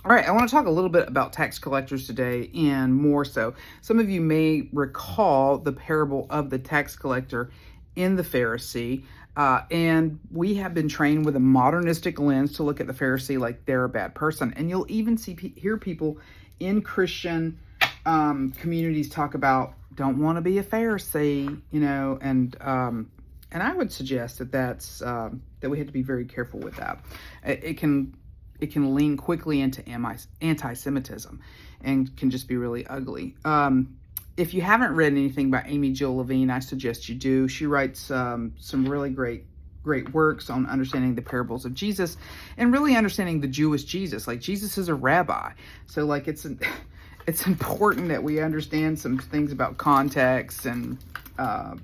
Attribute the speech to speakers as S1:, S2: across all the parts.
S1: All right, I want to talk a little bit about tax collectors today, and more so. Some of you may recall the parable of the tax collector in the Pharisee, and we have been trained with a modernistic lens to look at the Pharisee like they're a bad person. And you'll even hear people in Christian communities talk about don't want to be a Pharisee, and I would suggest that we have to be very careful with that. It can lean quickly into anti-Semitism and can just be really ugly. If you haven't read anything by Amy Jill Levine, I suggest you do. She writes some really great works on understanding the parables of Jesus and really understanding the Jewish Jesus. Like, Jesus is a rabbi, so like it's important that we understand some things about context and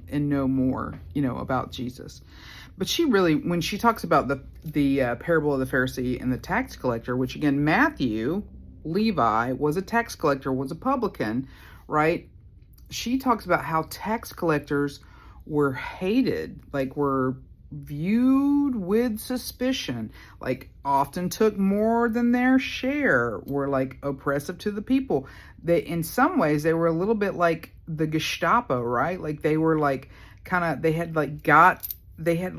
S1: know more, about Jesus. But she really, when she talks about the parable of the Pharisee and the tax collector, which again, Matthew, Levi, was a tax collector, was a publican, right? She talks about how tax collectors were hated, like were viewed with suspicion, like often took more than their share, were like oppressive to the people. They, in some ways, they were a little bit like the Gestapo, right? Like they were like they had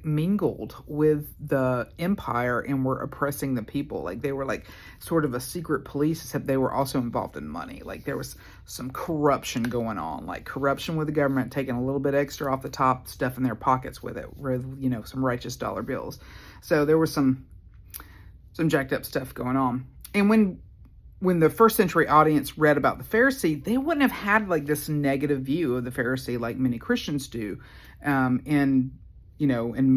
S1: mingled with the empire and were oppressing the people. Like they were like sort of a secret police, except they were also involved in money. Like there was some corruption going on, like corruption with the government, taking a little bit extra off the top, stuff in their pockets with it, with, some righteous dollar bills. So there was some jacked up stuff going on. And when the first century audience read about the Pharisee, they wouldn't have had like this negative view of the Pharisee like many Christians do in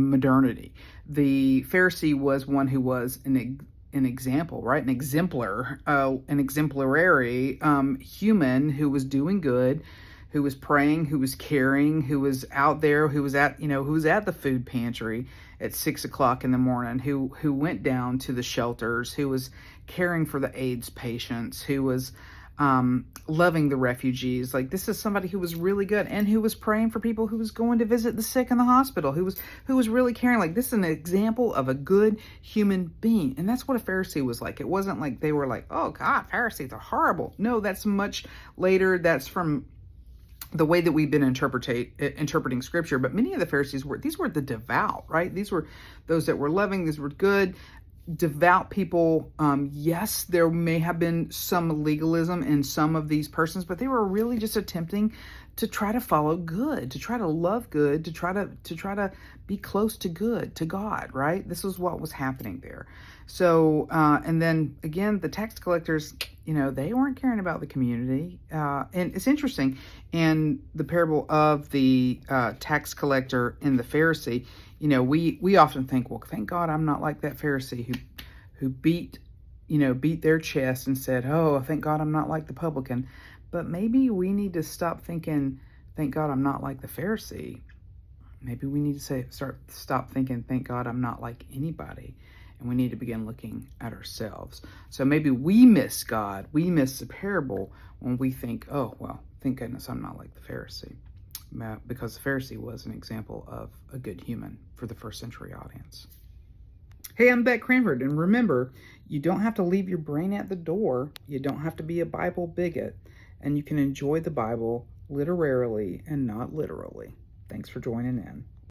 S1: modernity. The Pharisee was one who was an example, right? An exemplar, an exemplary human who was doing good, who was praying, who was caring, who was out there, who was at the food pantry at 6 o'clock in the morning, who went down to the shelters, who was caring for the AIDS patients, who was loving the refugees. Like, this is somebody who was really good, and who was praying for people, who was going to visit the sick in the hospital, who was really caring. Like, this is an example of a good human being. And that's what a Pharisee was like. It wasn't like they were like, oh God, Pharisees are horrible. No, that's much later. That's from the way that we've been interpreting scripture. But many of the Pharisees were the devout, right? These were those that were loving, these were good, devout people. Yes, there may have been some legalism in some of these persons, but they were really just attempting to try to follow good, to try to love good, to try to be close to good, to God, right? This is what was happening there. So, and then again, the tax collectors, they weren't caring about the community. And it's interesting, in the parable of the tax collector and the Pharisee, we often think, well, thank God I'm not like that Pharisee who beat their chest and said, oh, thank God I'm not like the publican. But maybe we need to stop thinking, thank God I'm not like the Pharisee. Maybe we need to stop thinking, thank God I'm not like anybody. And we need to begin looking at ourselves. So maybe we miss God, we miss the parable when we think, oh, well, thank goodness I'm not like the Pharisee. Because the Pharisee was an example of a good human for the first century audience. Hey, I'm Beck Cranford, and remember, you don't have to leave your brain at the door. You don't have to be a Bible bigot, and you can enjoy the Bible literarily and not literally. Thanks for joining in.